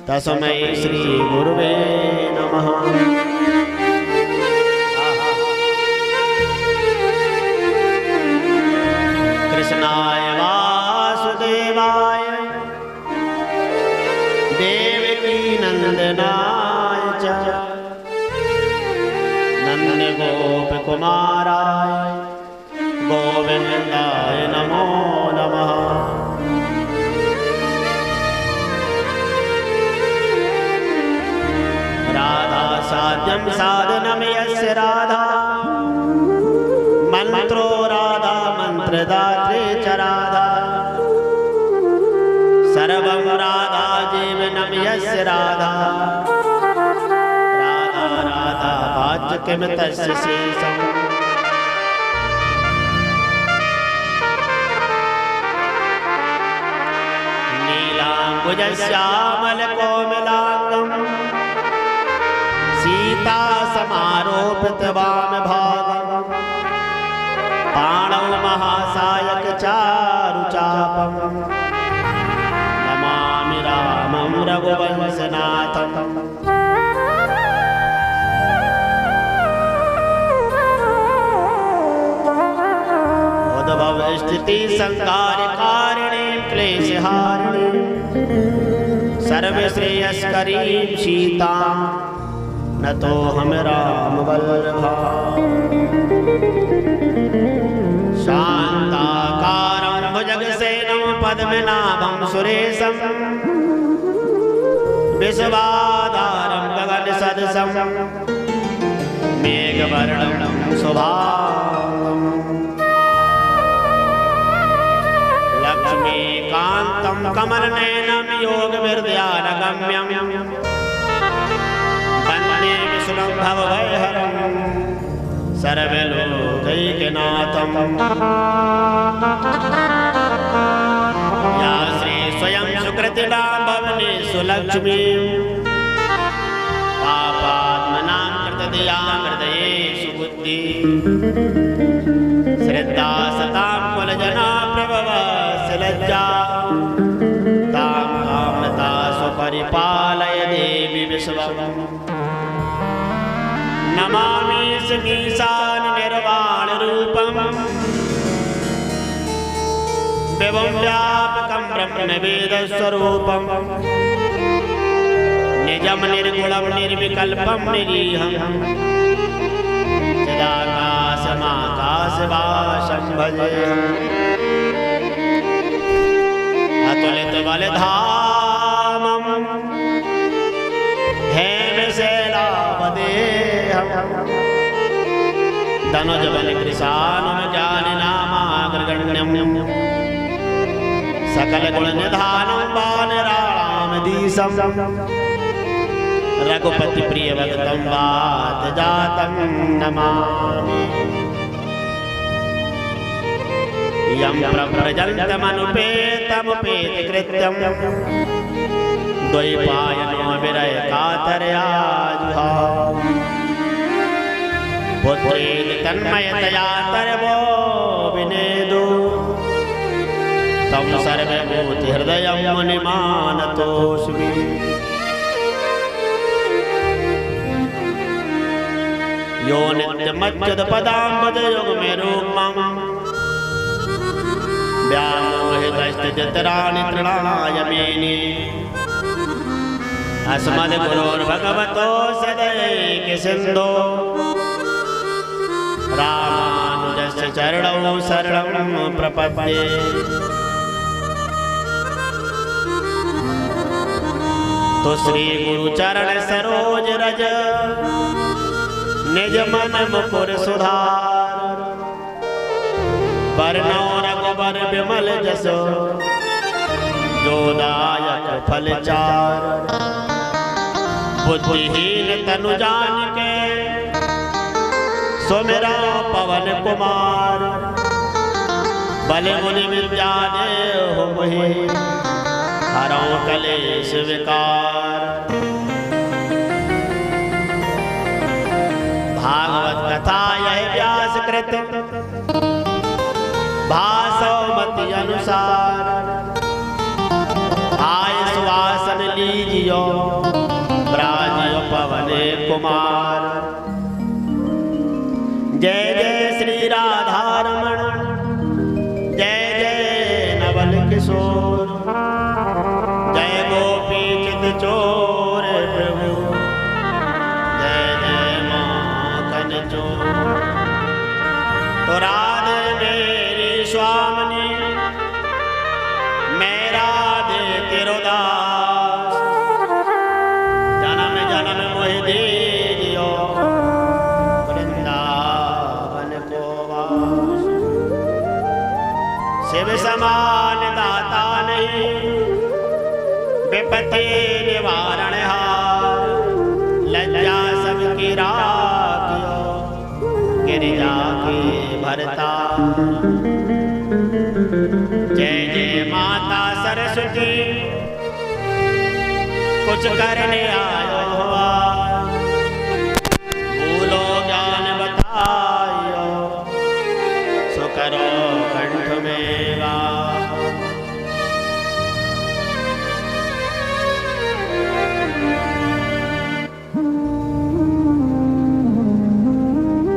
तस्मै श्री गुरुवे नमः। कृष्णाय वासुदेवाय देवकी नंदनाय च नंद गोप कुमाराय गोविंदाय नमो नमः। राधा साध्यं साधनं यस्य राधा मंत्रो राधा मंत्रदात्रे च राधा सर्वं राधा जीवनं यस्य राधा राधा राधा वाच्यं तस्य शेषम्। नीलाम्बुजश्यामलकोमलाङ्गं सीता समारोपित वामभागं पाणौ महासायकचारुचापं नमामि रामं रघुवंशनाथम्। उद्भवस्थिति संहारकारिणीं क्लेशहारिणीं सर्वश्रेयस्करीं सीतां नतो हम राम वल्लभा। शान्ताकारं भुजगसेनं पद्मनाभं सुरेशं विश्वाधारं गगनसदृशं मेघवर्णं शुभांगं लक्ष्मीकान्तं कमलनयनं योगविद्यानगम्यं वन्दे विष्णुं भवभयहरं सर्वलोकैकनाथं। या श्री स्वयं सुकृतिनां भवनेषु लक्ष्मीं पापात्मनां कृतदयां हृदयेषु बुद्धिः श्रद्धा सतां कुलजना प्रभवस्य लज्जा तां कामनता स्वपरिपालय देवी विश्वम्। नमामि ईशान निर्वाण रूपं विभुं व्यापकं ब्रह्मवेद स्वरूपं निजं निर्गुणं निर्विकल्पं निरीहं चिदाकाशमाकाशवासं भजेऽहम्। अतुलितबलधामं हेमशैलावदेहं धनुजबलकृशानुजानिनामाग्रगण्यं सकलगुणनिधानं वानराणामधीशं रघुपतिप्रियभक्तं वातजातं नमामि। यं प्रव्रजन्तमनुपेतमुपेतकृत्यं द्वैपायनो विरहकातरया जुहाव पुत्रेण तन्मयतया तरवो विनेदु तं सर्वभूतहृदयं मुनिमानतोऽस्मि। यो नित्यमच्युतपदाम्बुजयुग्मरूपं व्यामोहितस्थितराणि तृणाय मेने अस्मद्गुरोर्भगवतोऽस्य दयैकसिन्धो रामानुजस्य चरणौ शरणं प्रपद्ये। तो श्री गुरुचरण सरोज रज निज मन मुकुर सुधार बरनौ रघुबर विमल जसो जोदायक फलचार। बुद्धिहीन तनु जानिके सुमिरा पवन कुमार बल मुनि विद्या देहु मोहि हरौ कलेश विकार। भागवत कथा यह व्यास कृत भासवमति अनुसार आय सुवासन लीजियो कुमार। जय जय श्री राधारमण, जय जय नवल किशोर, जय गोपी चित चोर प्रभु, जय जय माखन चोर। तो राधे मेरी स्वामिनी, मैं राधे तेरो दास, जन्म जन्म मोहि दीजियो वृंदावन को वास। शिव समान दाता नहीं, विपत्ति निवारण हार, लज्जा सबकी राखियो गिरिजा की भरता। जय जय माता सरस्वती, कुछ करने आयो हुआ, भूलो ज्ञान बतायो, सो करो कंठ में वास।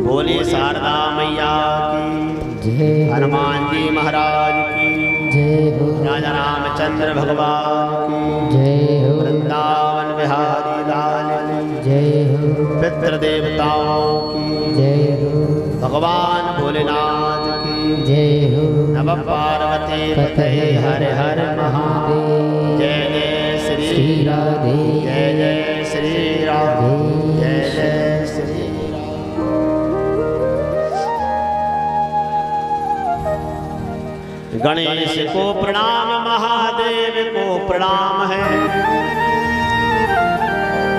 बोले शारदा मैया की जय, हनुमान जी महाराज की जय हो, राजा रामचंद्र भगवान की जय हो, वृंदावन बिहारी लाल की जय हो, पितृ देवताओं की जय हो, भगवान भोलेनाथ की जय हो, नमः पार्वती पते हर हर महादेव। जय जय श्री राधे, जय जय श्री राधे, जय जय श्री। गणेश को प्रणाम, महादेव को प्रणाम है,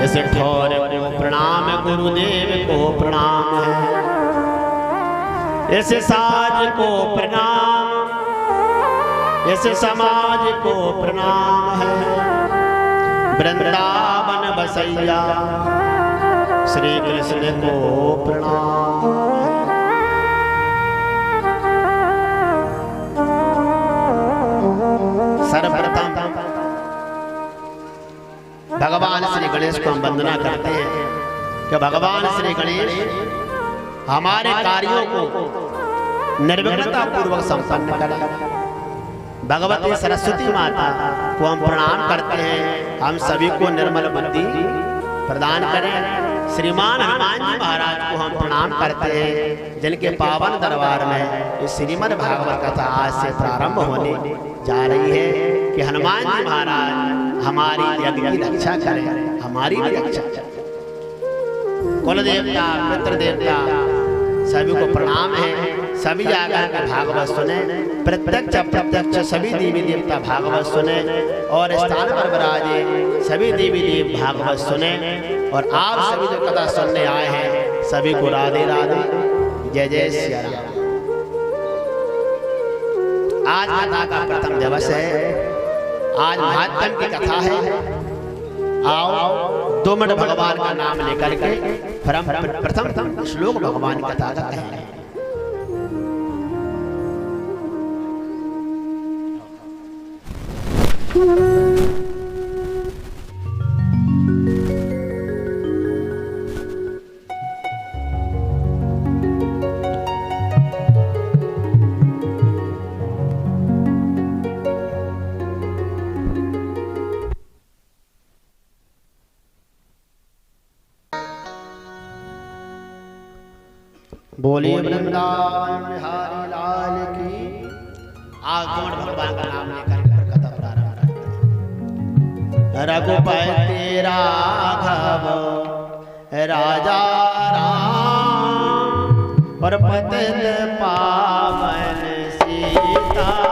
इस ठौर को प्रणाम, गुरुदेव को प्रणाम है, इस साज को प्रणाम, इस समाज को प्रणाम है। वृंदावन बसैया श्री कृष्ण को प्रणाम। सर्वप्रथम भगवान श्री गणेश को हम वंदना करते हैं कि भगवान श्री गणेश हमारे कार्यों को निर्विघ्नता पूर्वक संपन्न करें। भगवती सरस्वती माता को हम प्रणाम करते हैं, हम सभी को निर्मल बुद्धि प्रदान करें। श्रीमान हनुमान जी महाराज को हम प्रणाम करते हैं, जिनके पावन दरबार में श्रीमद् भागवत कथा आज से प्रारंभ होने जा रही है कि हनुमान जी महाराज हमारी यज्ञ की रक्षा करें, हमारी भी रक्षा करें। कुल देवता, पितृ देवता सभी को प्रणाम है। सभी जाकर के भागवत सुने, प्रत्यक्ष अप्रत्यक्ष सभी देवी देवता भागवत सुने और स्थान पर विराजे सभी देवी देव भागवत सुने। और आप सभी जो कथा सुनने आए हैं सभी को राधे राधे, जय जय सिया राम। आज कथा का प्रथम दिवस है, आज महात्म्य की कथा है। आओ 2 मिनट भगवान का नाम लेकर के प्रथम श्लोक भगवान की कथा का कहें। बोलिए वृंदावन बिहारी लाल की। आगमन भगवान का नाम लेकर कथा प्रारंभ करते हैं। रघुपति राघव राजा राम, और पतित पावन सीताराम।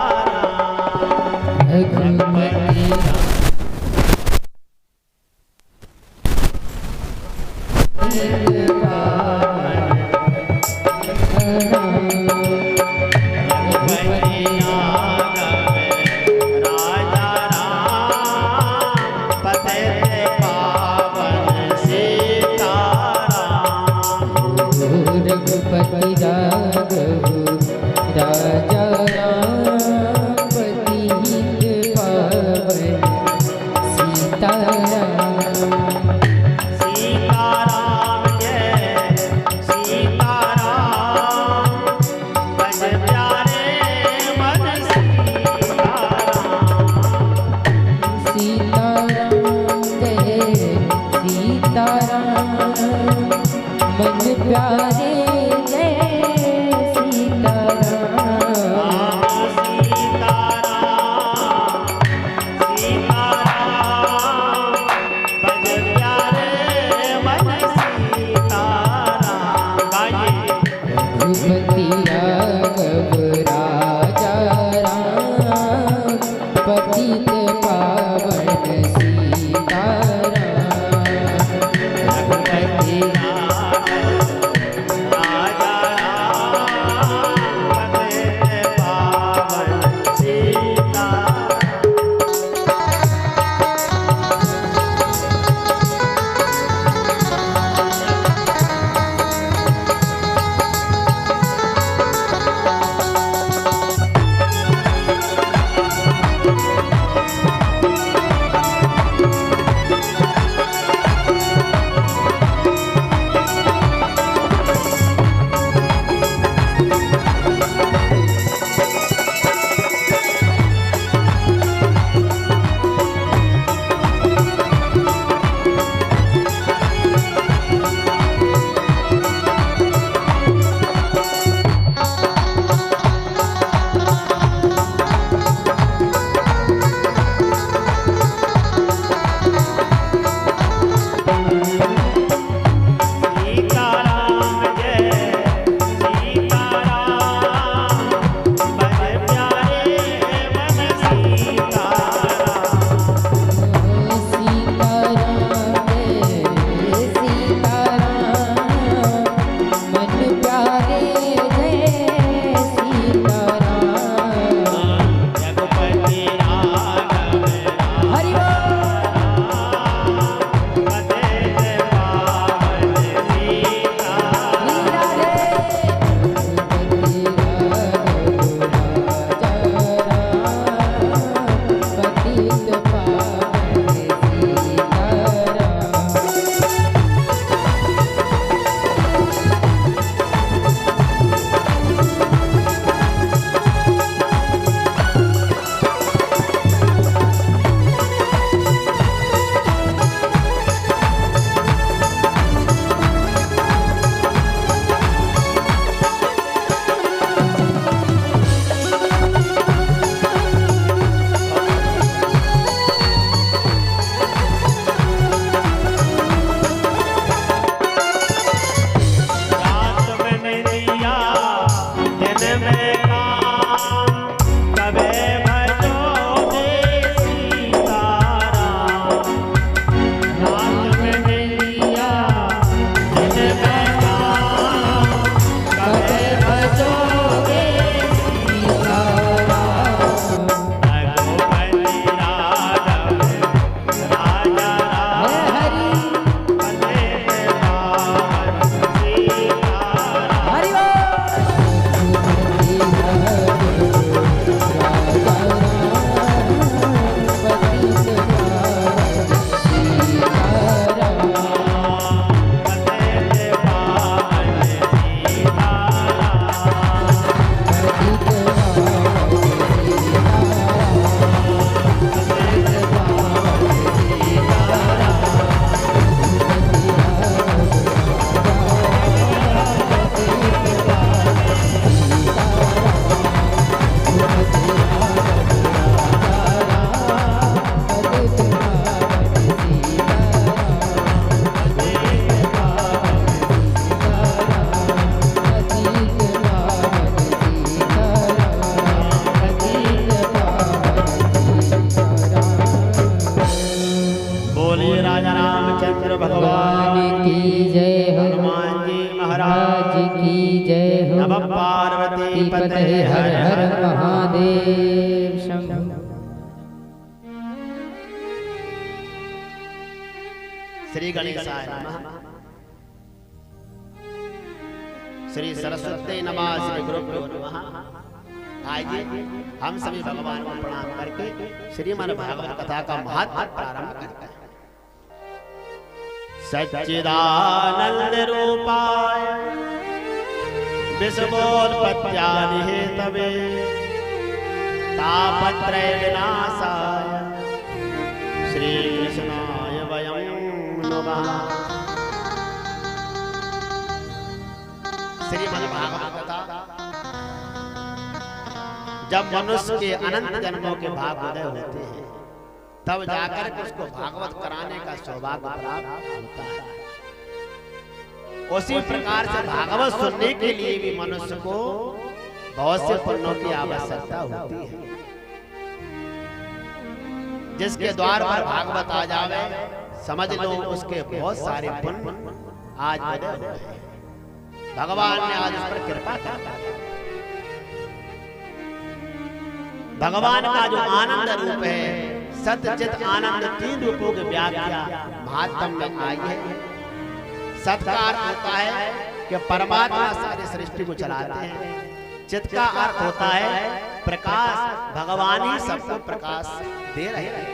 सीताराम सीताराम जय सीताराम मन प्यारे जय सीताराम रघुपति राघव राजा राम पतित पावन सीताराम रघुपति पते हर हर महादेव शंभो। श्री गणेशाय नमः, श्री सरस्वती नमः, श्री गुरुभ्यो नमः। आइए हम सभी भगवान को प्रणाम करके श्रीमद् भागवत कथा का महात्म्य प्रारंभ करते हैं। सच्चिदानंद रूपाय विश्वोत्पत्त्यादि हेतवे तापत्रय विनाशाय श्री कृष्णाय वयं नमः। श्रीमद्भागवत कथा। जब मनुष्य के अनंत जन्मों के भाग उदय होते हैं तब जाकर के उसको भागवत कराने का सौभाग्य प्राप्त होता है। उसी प्रकार से भागवत सुनने के लिए भी मनुष्य को बहुत से पुण्यों की आवश्यकता होती है। जिसके द्वार पर भागवत आ जावे समझ लो उसके बहुत सारे पुण्य आज उदय हो गए। भगवान ने आज उस पर कृपा कर भगवान का जो आनंद रूप है सत्य चित आनंद, 3 रूपों की व्याख्या महात्म्य में आई है। सत का अर्थ होता है कि परमात्मा सारी सृष्टि को चलाते हैं। चित का अर्थ होता है प्रकाश, भगवान ही सबको प्रकाश दे रहे हैं।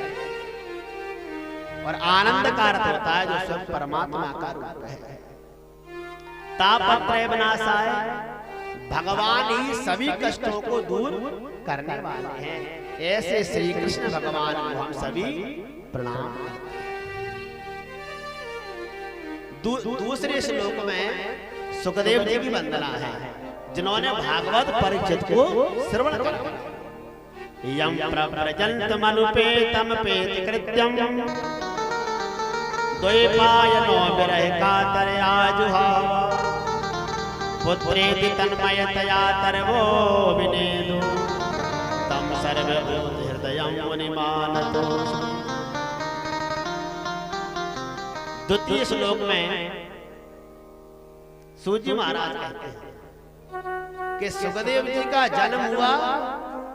और आनंद का अर्थ होता है जो सब परमात्मा का रूप है। तापत्रय विनाशाय, भगवान ही सभी कष्टों को दूर करने वाले हैं। ऐसे श्री कृष्ण भगवान को हम सभी प्रणाम करते हैं। दूसरे श्लोक में सुखदेव जी की वंदना है जिन्होंने भागवत परिचित को श्रवण किया। यम प्रव्रजन्त मनुपेतम पेत कृत्यम द्वैपायनो विरह कातर आजुहावा पुत्रेति तन्मयतया तरवो विनेदु तम सर्वभूत हृदयं मुनिमानतो। द्वितीय श्लोक में सूत जी महाराज कहते हैं कि सुखदेव जी का जन्म हुआ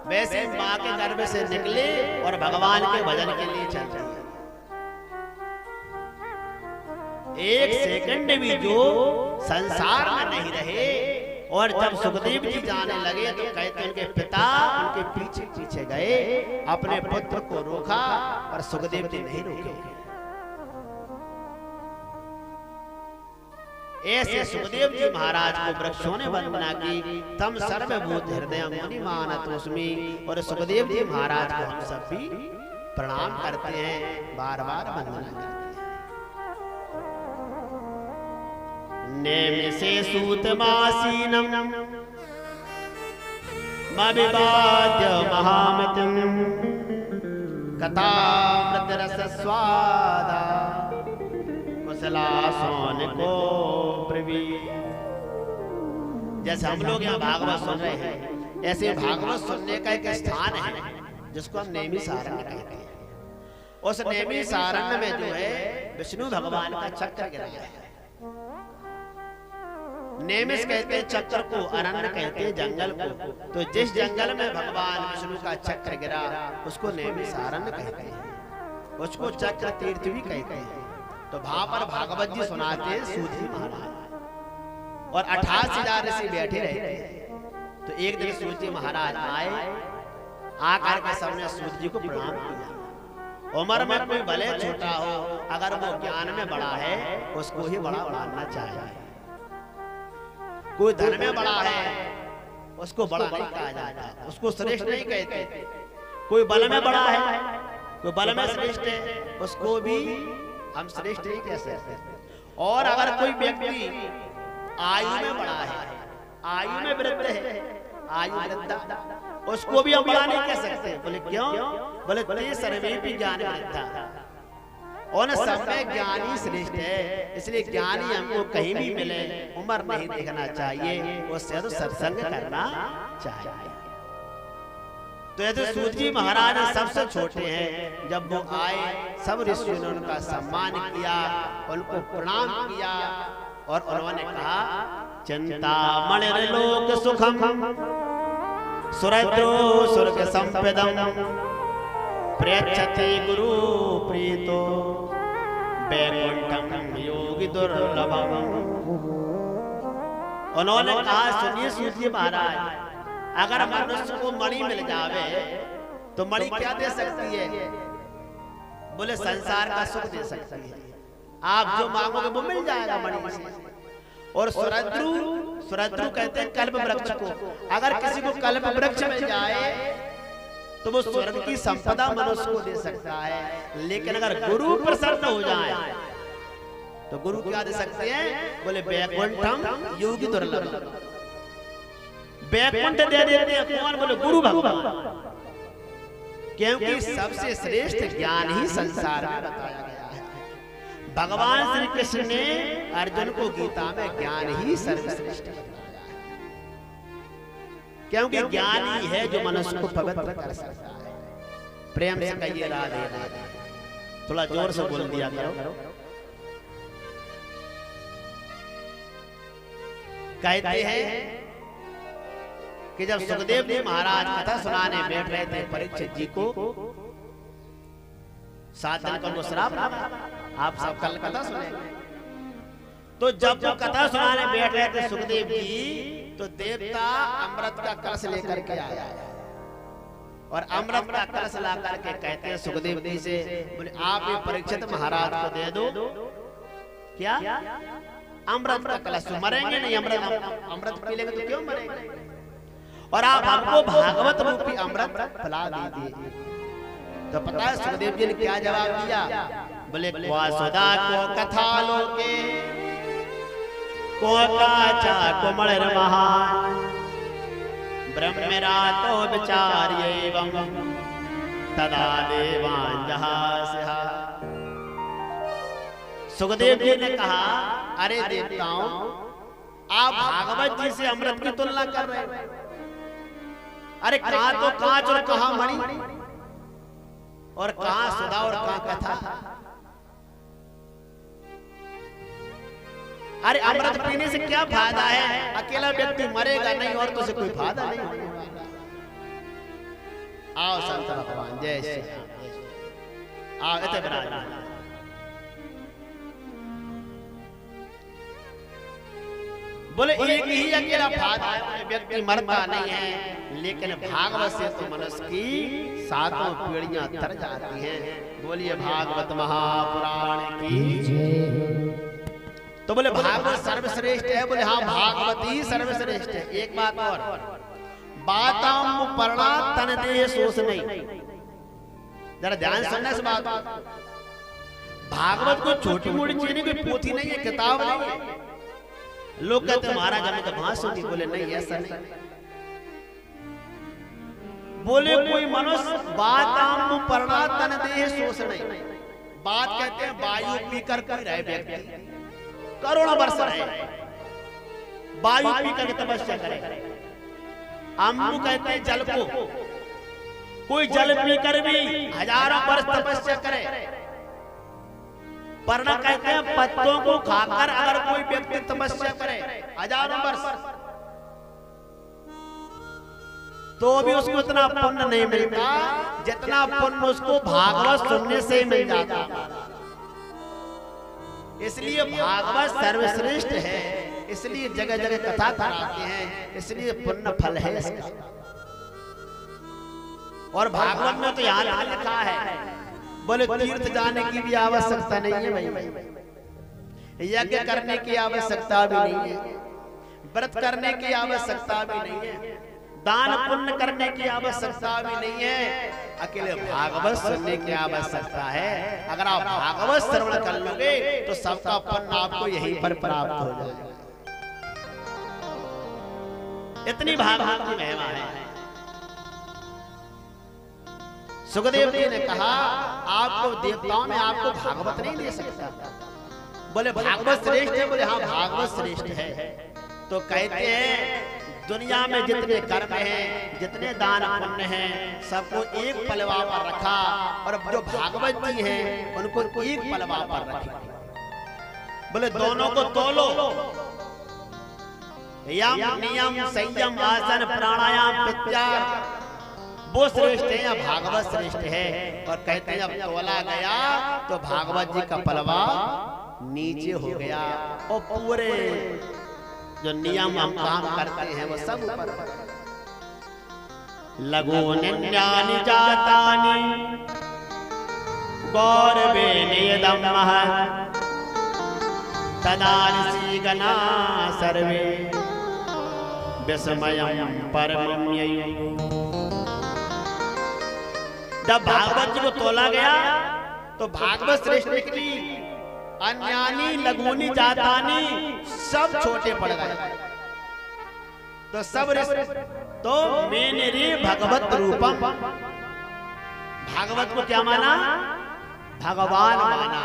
वैसे मां के गर्भ से निकले और भगवान के भजन के लिए चल रहे। एक सेकंड भी जो संसार में नहीं रहे और जब सुखदेव जी जाने लगे तो कहते उनके पिता उनके पीछे पीछे गए, अपने पुत्र को रोका और सुखदेव जी नहीं रोके। ऐसे सुखदेव जी महाराज को वृक्षों ने वंदना की। तम सर्वभूत हृदय मुनि मानतोस्मि। और सुखदेव जी महाराज को हम सब भी प्रणाम करते हैं, बार बार वंदना करते हैं। नेमिषे सूतमासीनं मविवाद्य महामतिं कथामृतरसस्वादा कुशलासोनिको ब्रवीत्। जैसे हम लोग यहाँ भागवत सुन रहे हैं ऐसे भागवत सुनने का एक स्थान है जिसको हम नैमिषारण्य कहते हैं। उस नैमिषारण्य में जो है विष्णु भगवान का चक्र गिरा है। नेमिष कहते हैं चक्र को, अरण्य कहते हैं जंगल को। तो जिस जंगल में भगवान विष्णु का चक्र गिरा उसको नैमिषारण्य कहते हैं, उसको चक्र तीर्थ भी कहते हैं। तो वहां पर भागवत जी सुनाते हैं सूत जी महाराज और 88,000 ऋषि बैठे रहते। तो एक दिन सूत जी महाराज आए, आकर के सबने सूत जी को प्रणाम किया। उम्र में कोई भले छोटा हो अगर वो ज्ञान में बड़ा है उसको ही बड़ा मानना चाहिए। कोई धन में बड़ा है उसको बड़ा नहीं कहा जाता, उसको श्रेष्ठ नहीं कहते। कोई बल में बड़ा है, कोई बल में श्रेष्ठ है, उसको भी हम श्रेष्ठ नहीं कह सकते। और अगर कोई व्यक्ति आयु में बड़ा है, आयु में वृद्ध है, आयु वृद्ध, उसको भी हम बड़ा नहीं कह सकते। बोले क्यों? बोले ते सर्वे भी ज्ञान वृद्धा, और सब में ज्ञानी श्रेष्ठ है। इसलिए ज्ञानी हमको कहीं भी मिले उम्र नहीं देखना चाहिए, उससे तो सत्संग करना चाहिए। तो ऐसे सूत जी महाराज सबसे छोटे हैं। जब वो आए सब ऋषियों ने उनका सम्मान किया, उनको प्रणाम किया और उन्होंने कहा चिंतामणिर्लोक सुखम सुरद्रो सुर्ग संपदम प्रयच्छति गुरु प्रीतो वैकुंठम योगी दुर्लभम। उन्होंने कहा सुनिए सूत जी महाराज, अगर मनुष्य को मणि मिल जावे तो मणि क्या दे सकती है? बोले संसार का सुख दे सकती है। आप जो मांगोगे वो मिल जाएगा मणि से। और सुरद्रु, सुरद्रु कहते हैं कल्प वृक्ष को। अगर किसी को कल्प वृक्ष मिल जाए तो वो स्वर्ग की संपदा मनुष्य को दे सकता है, लेकिन अगर गुरु प्रसन्न हो जाए तो गुरु क्या दे सकते हैं? बोले वैकुंठम योगी दुर्लभ। वैकुंठ दे देते हैं कौन? बोले गुरु भगवान, क्योंकि सबसे श्रेष्ठ ज्ञान ही संसार में बताया गया है। भगवान श्री कृष्ण ने अर्जुन को गीता में ज्ञान ही सर्वश्रेष्ठ बताया है, क्योंकि ज्ञान ही है जो मनुष्य को पवित्र कर सकता है। प्रेम से कहिए राधे राधे, थोड़ा जोर से बोल दिया करो। कहते हैं कि जब सुखदेव जी महाराज कथा सुनाने बैठ रहे थे परीक्षित जी को, 7 दिन का वो श्राप, आप सब कल कथा सुनेंगे। तो जब वो कथा सुनाने बैठ रहे थे सुखदेव जी, तो देवता अमृत का कलश लेकर के आया और अमृत का कलश ला करके कहते हैं सुखदेव जी से, बोले आप ये परीक्षित महाराज को दे दो। क्या? अमृत का कलश। मरेंगे नहीं, अमृत पी लेंगे तो क्यों मरेंगे, और आप हमको भागवत रूपी अमृत पिला दीजिए। तो पता है सुखदेव जी ने क्या जवाब दिया? बोले वासुदा को कथा लोके को काचा कोमल महान ब्रह्मरा तो विचार्य एवं तदा देवान जहास्या। सुखदेव जी ने कहा, अरे देवताओं, आप भागवत जी से अमृत की तुलना कर रहे हैं। अरे कहां तो कांच और कहां मणि, और कहां सुधा और कहां कथा। अरे अमृत पीने से क्या फायदा है? अकेला व्यक्ति मरेगा नहीं और तो से कोई फायदा नहीं होने वाला। आओ संत भगवान, जय श्री राम। आओ इतने विराजमान। बोले एक ही अकेला फायदा है, व्यक्ति मरता नहीं है, लेकिन भागवत से तो मनुष्य की 7 पीढ़ियां तर जाती हैं। बोलिए भागवत महापुराण की जय। तो बोले भागवत सर्वश्रेष्ठ है। बोले हाँ, भागवत ही सर्वश्रेष्ठ है। एक बात और, बाताम पढ़ना तन देह सोच नहीं। जरा ध्यान सुनना इस बात। भागवत को छोटी मोटी चीज नहीं, कोई पोथी नहीं है, किताब नहीं है। लोग कहते हैं महाराज हमें तो भाषण होती। बोले नहीं, ऐसा नहीं। बोले कोई मनुष्य बाताम पढ़ना तन देह सोच नहीं। बात कहते हैं वायु पीकर कोई रहे व्यक्ति करोड़ों वर्ष रहे, वायु पीकर के तपस्या करे। अम्बु कहते हैं जल को, कोई जल पीकर भी हजारों वर्ष तपस्या करे। पर्ण कहते हैं पत्तों को खाकर अगर कोई व्यक्ति तपस्या करे हजारों वर्ष, तो भी उसको इतना पुण्य नहीं मिलता जितना पुण्य उसको भागवत सुनने से ही मिल जाता। इसलिए भागवत सर्वश्रेष्ठ है, इसलिए जगह जगह कथा कराते हैं, इसलिए पुण्य फल है इसका। और भागवत में तो यहाँ लिखा है, बोले तीर्थ जाने की भी आवश्यकता नहीं है भाई, यज्ञ करने की आवश्यकता भी नहीं है, व्रत करने की आवश्यकता भी नहीं है, दान पुण्य करने की आवश्यकता भी नहीं है, अकेले भागवत सुनने की आवश्यकता है। अगर आप भागवत श्रवण कर लोगे तो सबका पुण्य आपको यहीं पर प्राप्त हो जाएगा। इतनी भागवत की महिमा है। सुखदेव जी ने कहा आपको देवताओं में आपको भागवत नहीं दे सकता। बोले भागवत श्रेष्ठ है। बोले हाँ भागवत श्रेष्ठ है। तो कहते हैं दुनिया में जितने कर्म हैं, जितने दान पुण्य हैं, सबको एक पलवा पर रखा, और जो भागवत जी हैं उनको एक पलवा पर रखा। बोले दोनों को तोलो, यम नियम संयम आसन प्राणायाम प्रत्याहार वो श्रेष्ठ है या भागवत श्रेष्ठ है। और कहते हैं जब तोला गया तो भागवत जी का पलवा नीचे हो गया, और पूरे जो नियम हम काम करते हैं वो सब ऊपर। लघु निन्यानि जातानि गौरवे नियदम महत् तदा ऋषिगणा सर्वे विस्मयं परमं ययौ। जब भागवत जी को तोला गया तो भागवत श्रेष्ठ निकली, अन्यानी लघुनी जातानी सब छोटे पड़ गए। तो सब तो मैंने रे भगवत रूपम, भागवत को क्या माना? भगवान माना।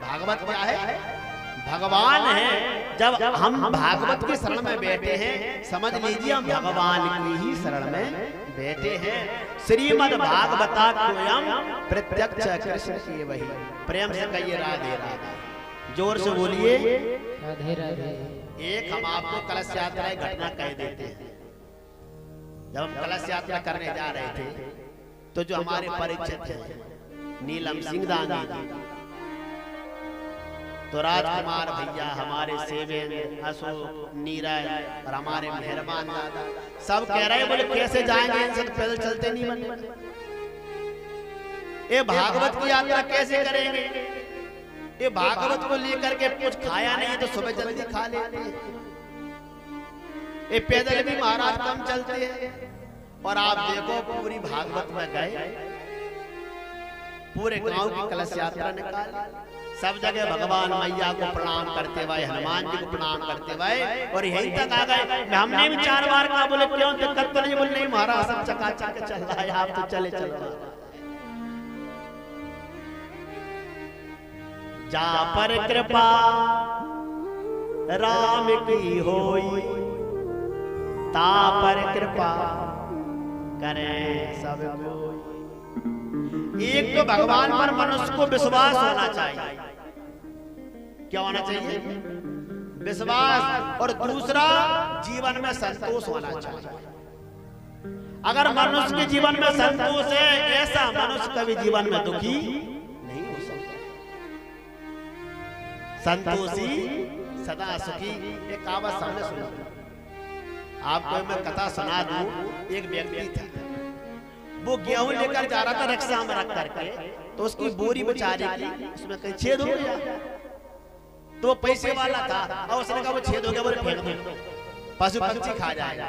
भागवत क्या है? भगवान है। जब हम भागवत की शरण में बैठे हैं, समझ लीजिए हम भगवान की ही शरण में बैठे हैं। श्रीमद् भागवता कोयम प्रत्यक्ष कृष्ण की वही। प्रेम से कहिए राधे राधे, जोर से बोलिए राधे राधे। एक हम आपको कलश यात्रा की घटना कह देते हैं। जब हम कलश यात्रा करने जा रहे थे तो जो हमारे परिचित हैं नीलम सिंह दानी जी, तो राजकुमार भैया, हमारे सेवेंद्र, अशोक, नीरज और हमारे मेहरबान दादा सब कह रहे हैं, बोले कैसे जाएंगे, इनसे तो पैदल चलते नहीं बने। ये भागवत की यात्रा कैसे करेंगे? ये भागवत को लेकर के कुछ खाया नहीं तो सुबह जल्दी खा लेते हैं। ये पैदल भी महाराज कम चलते हैं। और आप देखो पूरी भागवत में गए, पूरे गांव की कलश यात्रा निकाल, सब जगह भगवान मैया को प्रणाम करते हुए, हनुमान जी को प्रणाम करते हुए, और यहीं तक आ गए। हमने भी 4 बार कहा, बोले क्यों दिक्कत तो नहीं? बोले नहीं महाराज सब चकाचक चल रहा है, आप तो चले चलो। जा पर कृपा राम की होई, ता पर कृपा करें सब कोई। एक तो भगवान पर मनुष्य को विश्वास होना चाहिए। क्या होना चाहिए? विश्वास। और दूसरा जीवन में संतोष होना चाहिए। अगर मनुष्य के जीवन में संतोष है, ऐसा मनुष्य कभी जीवन में दुखी नहीं हो सकता। संतोषी सदा सुखी। एक कहावत सामने सुना, आपको मैं कथा सुना दूं। एक व्यक्ति था, वो गेहूं लेकर जा रहा था रिक्शा में रख करके, तो उसकी बोरी बेचारे की उसमें कहीं छेद हो गया। तो वो पैसे वाला था और उसने कहा वो छेद हो गया, बोले फेंक दो, पशु पक्षी खा जाएगा।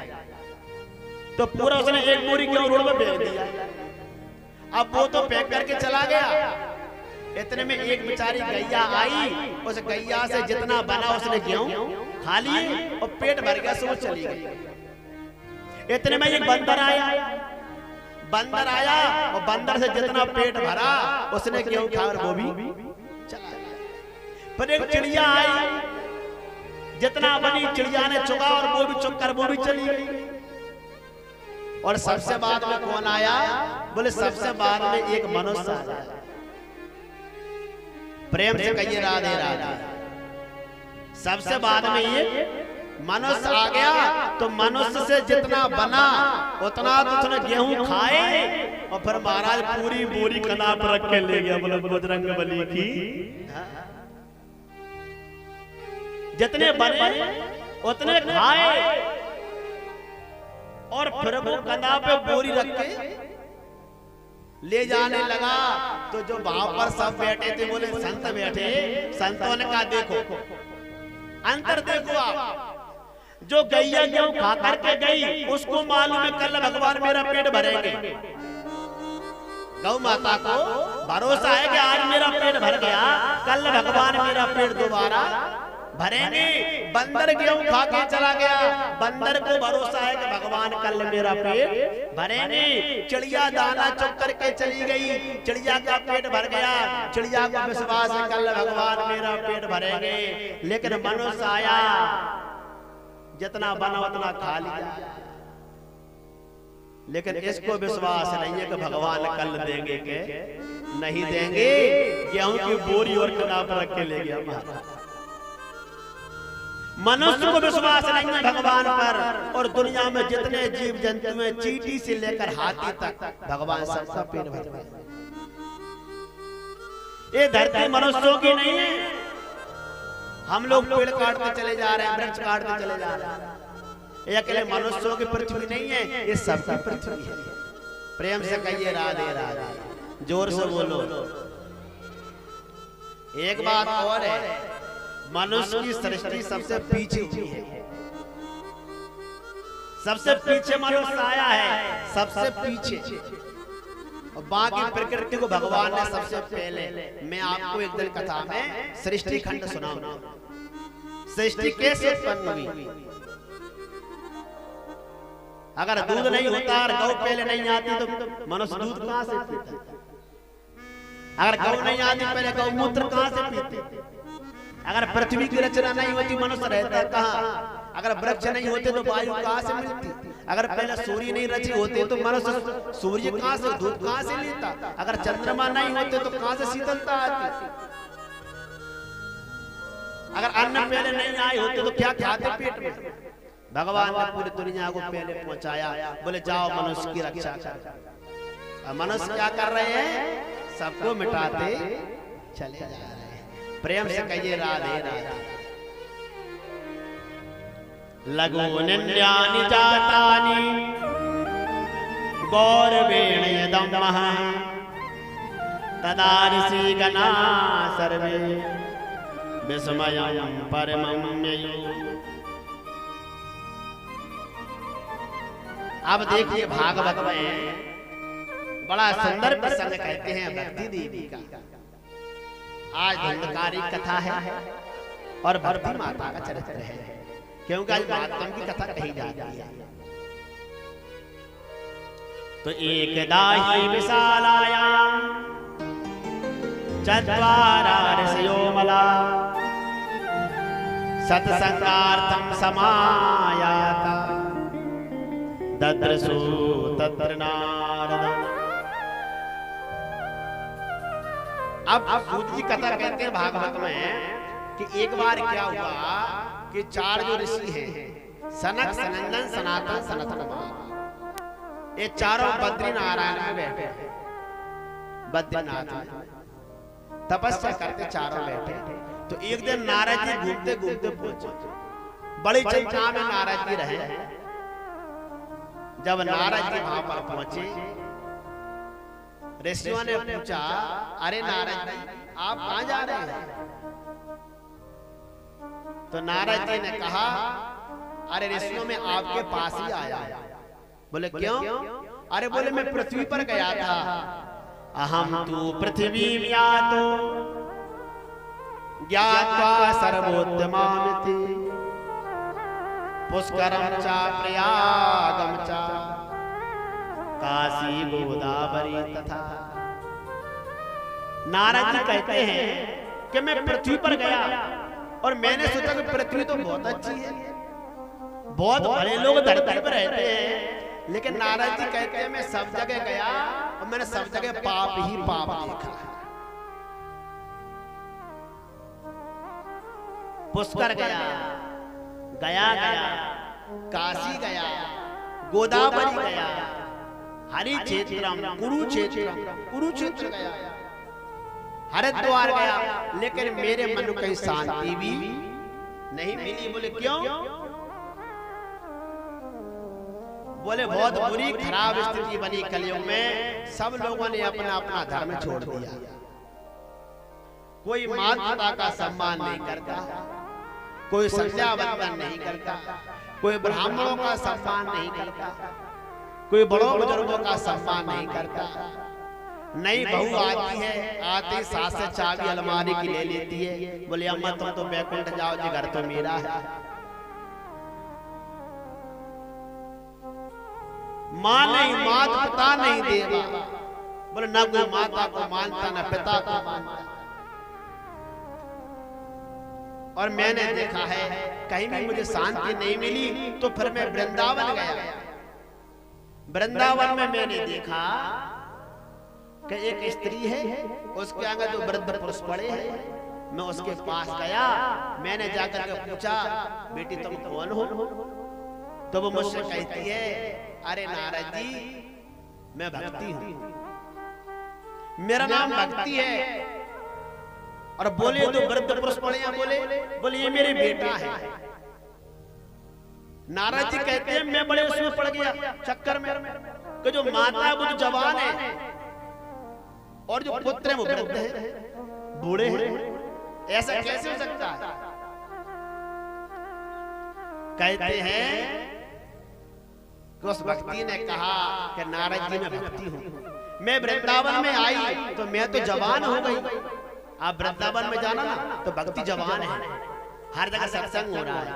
तो पूरा उसने एक बोरी गेहूं रोड में फेंक दिया। अब वो तो फेंक करके चला गया। इतने में एक बेचारी गैया आई, उस गैया से जितना बना उसने गेहूं खा लिए और पेट भर गया, सो चली गई। इतने में एक बंदर आया। बंदर आया और बंदर से जितना पेट भरा उसने गेहूं खा और वो भी चला गया। फिर एक चिड़िया आई, जितना बनी चिड़िया ने चुगा और वो भी चुग कर वो भी चली गई। और सबसे बाद में कौन आया? बोले सबसे बाद में एक मनुष्य आया। प्रेम से कहिए राधे राधे। सबसे बाद में ये मनुष्य आ गया। तो मनुष्य से जितना बना उतना तो उसने गेहूं खाए और फिर महाराज पूरी बोरी कनाप रख के ले गया। बोले बजरंग बली की। जितने बने उतने खाए और फिर वो कंधा पे बोरी रख के ले जाने लगा। तो जो वहां पर सब बैठे थे, बोले संत बैठे, संतों ने कहा देखो अंतर देखो आप, जो गैया गेहूं खा करके गई उसको मालूम है कल भगवान मेरा पेट भरेंगे। गौ माता को भरोसा है कि आज मेरा पेट भर गया, कल भगवान मेरा पेट दोबारा भरेंगे। बंदर गेहूं खा के चला गया, बंदर को भरोसा है कि भगवान कल मेरा पेट भरेंगे। चिड़िया दाना चुग करके चली गई, चिड़िया का पेट भर गया, चिड़िया को विश्वास है कल भगवान मेरा पेट भरेंगे। लेकिन मनुष्य आया, जितना बना उतना खा लिया, लेकिन इसको विश्वास नहीं है कि भगवान कल देंगे के नहीं देंगे। गेहूं की बोरी और कनाप रख के ले गया। मनुष्य को विश्वास नहीं है भगवान पर। और दुनिया में जितने जीव जंतु हैं, चींटी से लेकर हाथी तक, भगवान सबका पेट भर गया। ये धरती मनुष्यों की नहीं है। हम लोग पेड़ काटते चले जा रहे हैं, वृक्ष काटते चले जा रहे हैं। ये अकेले मनुष्यों की पृथ्वी नहीं है, ये सबकी पृथ्वी है। प्रेम से कहिए राधे राधे, जोर से बोलो। एक बात और है, मनुष्य की सृष्टि सबसे पीछे हुई है। सबसे पीछे मनुष्य आया है, सबसे पीछे। और बाकी प्रकृति को भगवान ने सबसे पहले, मैं आपको एक दिन कथा में सृष्टि खंड सुनाऊंगा। सृष्टि कैसे उत्पन्न हुई? अगर दूध नहीं होता और गौ पहले नहीं आती तो मनुष्य दूध कहां से पीता? अगर गौ नहीं आती पहले गौमूत्र कहां से पीते? अगर पृथ्वी की रचना नहीं होती मनुष्य रहता कहां? अगर वृक्ष नहीं होते तो वायु कहां से मिलती? अगर पहले सूर्य नहीं रचे होते तो मनुष्य सूर्य कहां से, दूध कहां से लेता? अगर चंद्रमा नहीं होते तो कहां से शीतलता आती? अगर अन्न पहले नहीं आए होते तो क्या खाते पेट में? भगवान ने पूरी दुनिया को पहले पहुंचाया, बोले जाओ मनुष्य की रक्षा करो। मनुष्य क्या कर रहे हैं? सबको मिटाते चले जा रहे हैं। प्रेम से कहिए राधे राधे। लघु निन्यानि जातानि गौरवेण यदम्मः तदा ऋषि गणा सर्वे विस्मयं परमं ययुः। अब देखिए भागवत में बड़ा सुंदर प्रसंग कहते हैं भक्ति देवी का। आज धुंधकारी कथा है और भक्ति माता का चरित्र है, क्योंकि आज महात्मा की कथा कही जाती है। तो एकदा हि विशालायां चत्वारा ऋषयो मला सत्संगार्थं समायाता ददृशु तत्र नारद। अब सूत जी कथा कहते हैं भागवत में कि एक बार क्या हुआ कि चार जो ऋषि हैं, सनक, सनंदन, सनातन, सनत, ये चारों बद्री नारायण में बैठे, बद्रीनाथ में तपस्या करते चारों बैठे। तो एक दिन नारद जी घूमते घूमते पहुंचे। बड़ी चंचला में नारद जी रहे। जब नारद जी वहां पर पहुंचे, ऋषियों ने पूछा, अरे नारद जी आप कहां जा रहे हैं? तो नारद जी ने कहा, अरे ऋषियों में आपके पास ही आया। बोले क्यों? अरे बोले मैं पृथ्वी पर गया था। अहम तु पृथ्वी यातो ज्ञात्वा सर्वोत्तमामिति पुष्करम च प्रयागम च काशी गोदावरी तथा। नारद जी कहते हैं कि मैं पृथ्वी पर गया और मैंने सोचा कि पृथ्वी तो बहुत अच्छी है, बहुत बड़े लोग धरती पर रहते हैं, लेकिन नारद जी कहते हैं मैं सब जगह गया और मैंने सब जगह पाप ही पाप देखा। पुष्कर गया, काशी गया, गोदावरी गया, हरिक्षेत्रम, कुरुक्षेत्र गया, हरिद्वार गया, लेकिन मेरे मन को कहीं शांति भी नहीं मिली। बोले क्यों? बोले बहुत बुरी खराब स्थिति बनी कलयुग में। सब लोगों ने अपना अपना धर्म छोड़ दिया। कोई माता का सम्मान नहीं करता, कोई संध्या वंदन नहीं करता, कोई ब्राह्मणों का सम्मान नहीं करता, कोई बड़ों बुजुर्गों का सम्मान नहीं करता। नई बहू आती है, आते सास से चाबी अलमारी की ले लेती है। बोले अम्मा तुम तो बैकुंठ जाओ जी, घर तो मेरा है। माँ नहीं, मात पिता नहीं देगा। बोले ना कोई माता को मानता ना पिता को मानता। और मैंने देखा है कहीं भी मुझे शांति नहीं मिली तो फिर मैं वृंदावन गया। वृंदावन में मैंने देखा कि एक स्त्री है, उसके आगे जो वृद्ध पुरुष पड़े हैं। मैं उसके पास गया, मैंने जाकर के पूछा बेटी तुम कौन हो? तो वो मुझसे कहती है अरे नारद जी मैं भक्ति हूं, मेरा नाम भक्ति है। और बोले तो वृद्ध पुरुष पड़े हैं, बोले ये मेरे बेटा है। नारद जी कहते हैं मैं बड़े उसमें पड़ गया चक्कर में कि जो माता है वो तो जवान है और जो पुत्र है वो वृद्ध है, बूढ़े हैं। ऐसा कैसे हो सकता है? कहते हैं कि उस भक्ति ने कहा कि नारद जी मैं भक्ति हूं, मैं वृंदावन में आई तो मैं तो जवान हो गई। आप वृंदावन में जाना ना तो भक्ति जवान है, हर जगह सत्संग हो रहा है,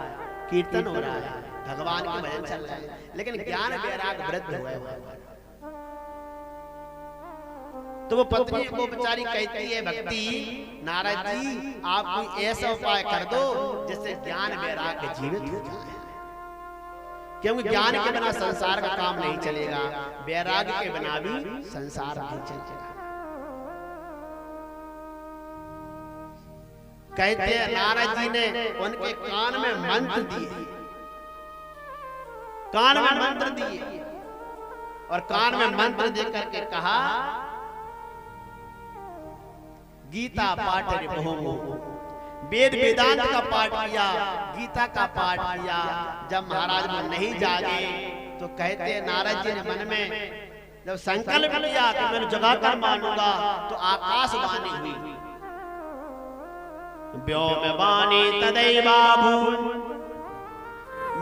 कीर्तन हो रहा है, भगवान के भजन चल रहा है, लेकिन ज्ञान वैराग वृद्ध हुए हुए। तो वो पत्नी को बेचारी कहती है, भक्ति नारद जी आप कोई ऐसा उपाय कर दो जिससे ज्ञान वैराग जीवित हो जाए, क्योंकि ज्ञान के बिना संसार का काम नहीं चलेगा, वैराग के बिना भी संसार नहीं चलेगा। कहते हैं नारद जी ने उनके कान में मंत्र दिए, कान में मंत्र दिए और कान में मंत्र दे करके कहा गीता पाठ रे बहुमो, वेद वेदांत का पाठ किया, गीता का पाठ किया। जब महाराज वो नहीं जागे तो कहते हैं नारद जी ने मन में जब संकल्प लिया कि मैं जगा कर मानूंगा तो आकाशवाणी हुई, व्योम वाणी तदैवाभून्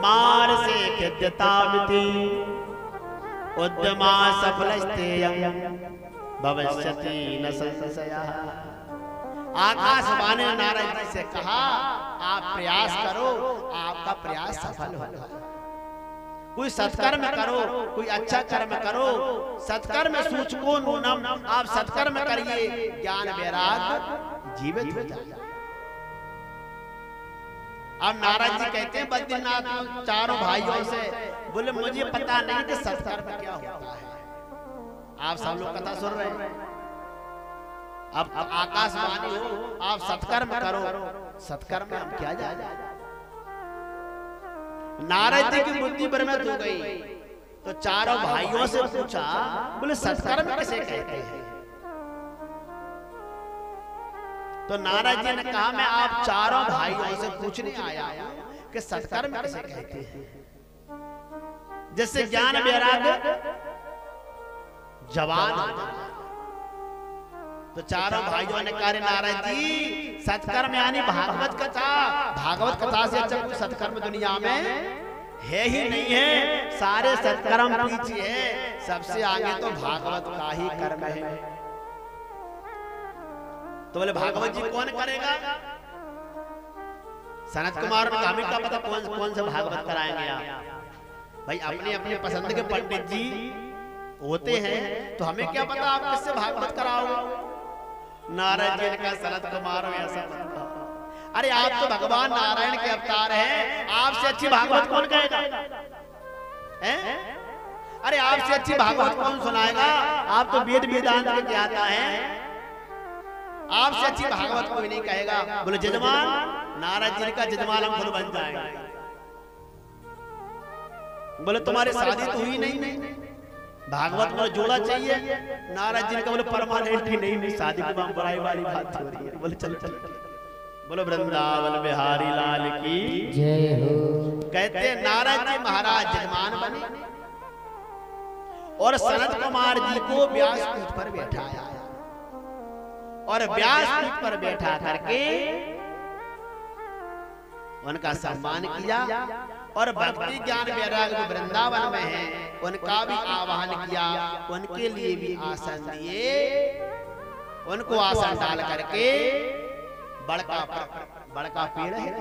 मार से कृत्यतामिति उद्यमा सफलस्तेयं भविष्यति न संशयः। आकाशवाणी ने नारद जी से कहा आप प्रयास करो, आपका प्रयास सफल होगा। कोई सत्कर्म करो, कोई अच्छा कर्म करो, सत्कर्म सूचको नूनम, आप सत्कर्म करिए, ज्ञान वैराग जीवित हो जाए। अब नारद जी कहते हैं बद्रीनाथ चारों भाइयों से, बोले मुझे पता नहीं कि सत्कर्म क्या होता है। आप सब लोग कथा सुन रहे हैं, अब आकाशवाणी हो, आप सत्कर्म करो, सत्कर्म में हम क्या जाए। नारद जी की बुद्धि भ्रमित हो गई तो चारों भाइयों से पूछा, बोले सत्कर्म किसे कहते हैं। तो नारद जी ने कहा मैं आप चारों भाइयों से पूछने आया हूं कि सत्कर्म किसे कहते हैं, जिससे ज्ञान वैराग जवान हो जाए। तो चारों भाइयों ने कहा नारद जी सत्कर्म यानी भागवत कथा, भागवत कथा से अच्छा कोई सत्कर्म दुनिया में है ही नहीं है, सारे सत्कर्म पीछे है, सबसे आगे तो भागवत का ही कर्म है। तो बोले भागवत जी कौन करेगा। सनत कुमार ने हमें क्या पता कौन सा भागवत कराएंगे आप, भाई अपने अपने पसंद के पंडित जी होते हैं, तो हमें क्या पता आप किससे भागवत कराओगे। नारद जी ने कहा सनत कुमार ऐसा मत कहो, अरे आप तो भगवान नारायण के अवतार हैं, आपसे अच्छी भागवत कौन कहेगा हैं? अरे आपसे अच्छी भागवत कौन सुनाएगा, आप तो वेद वेदांत के ज्ञाता हैं, आपसे अच्छी भागवत कोई नहीं कहेगा। बोले जजमान, नारद जी का जजमान हम खुद बन जाएंगे। बोले तुम्हारी शादी तो हुई नहीं, भागवत में जोड़ा चाहिए। नारद जी ने कहा बोले परमानेंट ही नहीं, शादी की बुराई वाली बात हो रही है। बोले चलो चलो, बोलो वृंदावन बिहारी लाल की जय हो। कहते नारद जी महाराज जजमान बने और सनत कुमार जी को व्यासपीठ पर बैठाया और व्यासपीठ पर बैठा करके उनका सम्मान किया और भक्ति ज्ञान वैराग जो वृंदावन में है उनका भी आवाहन किया, उनके लिए भी आसन दिए, उनको आसन डाल करके बड़का पेड़ है